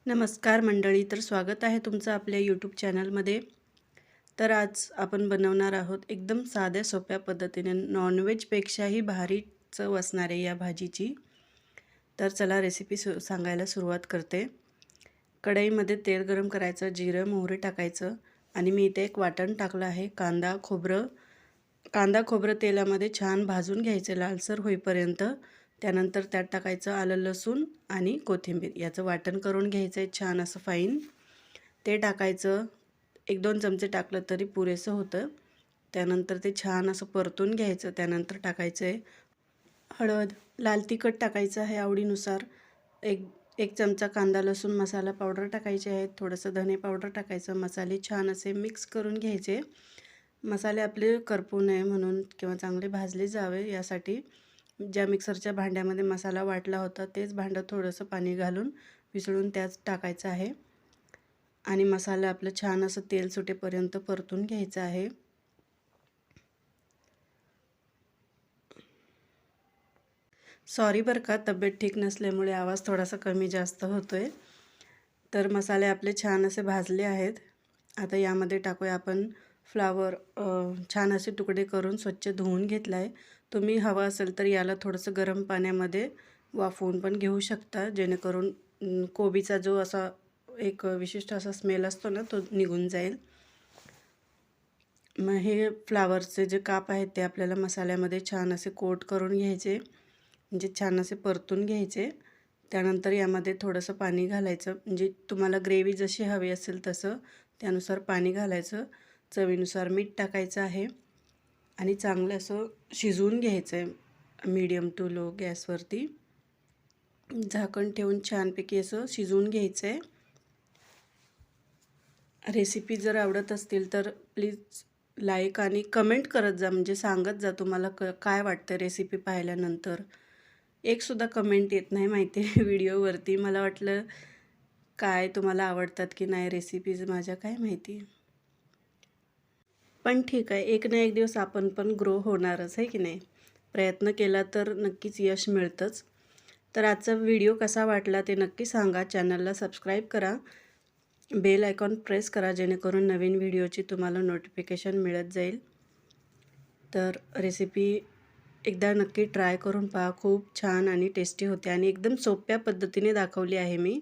नमस्कार मंडळी, तर स्वागत आहे तुमचं आपल्या यूट्यूब चॅनलमध्ये. तर आज आपण बनवणार आहोत एकदम साध्या सोप्या पद्धतीने नॉनव्हेजपेक्षाही भारी चव असणाऱ्या या भाजीची. तर चला रेसिपी सांगायला सुरुवात करते. कढईमध्ये तेल गरम करायचं, जिरं मोहरी टाकायचं आणि मी इथे एक वाटण टाकलं आहे. कांदा खोबरं तेलामध्ये छान भाजून घ्यायचं लालसर होईपर्यंत. त्यानंतर त्यात टाकायचं आलं लसूण आणि कोथिंबीर, याचं वाटण करून घ्यायचं आहे छान असं फाईन. ते टाकायचं, 1-2 चमचे टाकलं तरी पुरेसं होतं. त्यानंतर ते छान असं परतून घ्यायचं. त्यानंतर टाकायचं आहे हळद, लाल तिखट टाकायचं आहे आवडीनुसार. एक एक चमचा कांदा लसूण मसाला पावडर टाकायचे आहे. थोडंसं धने पावडर टाकायचं. मसाले छान असे मिक्स करून घ्यायचे. मसाले आपले करपू नये म्हणून किंवा चांगले भाजले जावे यासाठी ज्या मिक्सरच्या भांड्यामध्ये मसाला वाटला होता तेच भांडं थोडंसं पाणी घालून विसळून त्यात टाकायचं आहे आणि मसाला आपलं छान असं तेल सुटेपर्यंत परतून घ्यायचं आहे. सॉरी बरं का, तब्येत ठीक नसल्यामुळे आवाज थोडासा कमी जास्त होतोय. तर मसाले आपले छान असे भाजले आहेत. आता यामध्ये टाकूया आपण फ्लावर. छान असे तुकडे करून स्वच्छ धुवून घेतला आहे. तुम्ही हवं असेल तर याला थोडंसं गरम पाण्यामध्ये वाफवून पण घेऊ शकता, जेणेकरून कोबीचा जो असा एक विशिष्ट असा स्मेल असतो ना, तो निघून जाईल. मग हे फ्लावरचे जे काप आहेत ते आपल्याला मसाल्यामध्ये छान असे कोट करून घ्यायचे, म्हणजे छान असे परतून घ्यायचे. त्यानंतर यामध्ये थोडंसं पाणी घालायचं, म्हणजे तुम्हाला ग्रेव्ही जशी हवी असेल तसं त्यानुसार पाणी घालायचं. चवीनुसार मीठ टाकायचं आहे आणि चांगलं असं शिजवून घ्यायचं आहे मीडियम टू लो गॅसवरती. झाकण ठेवून छानपैकी असं शिजवून घ्यायचं आहे. रेसिपी जर आवडत असतील तर प्लीज लाईक आणि कमेंट करत जा, म्हणजे सांगत जा तुम्हाला काय वाटतं रेसिपी पाहिल्यानंतर. एकसुद्धा कमेंट येत नाही माहिती आहे व्हिडिओवरती. मला वाटलं काय तुम्हाला आवडतात की नाही रेसिपीज माझ्या, काय माहिती. पण ठीक आहे, एक ना एक दिवस आपण पण ग्रो होणारच आहे की नाही. प्रयत्न केला तर नक्कीच यश मिळतंच. तर आजचा व्हिडिओ कसा वाटला ते नक्की सांगा. चॅनलला सबस्क्राईब करा, बेल आयकॉन प्रेस करा, जेणेकरून नवीन व्हिडिओची तुम्हाला नोटिफिकेशन मिळत जाईल. तर रेसिपी एकदा नक्की ट्राय करून पहा. खूप छान आणि टेस्टी होते आणि एकदम सोप्या पद्धतीने दाखवली आहे मी.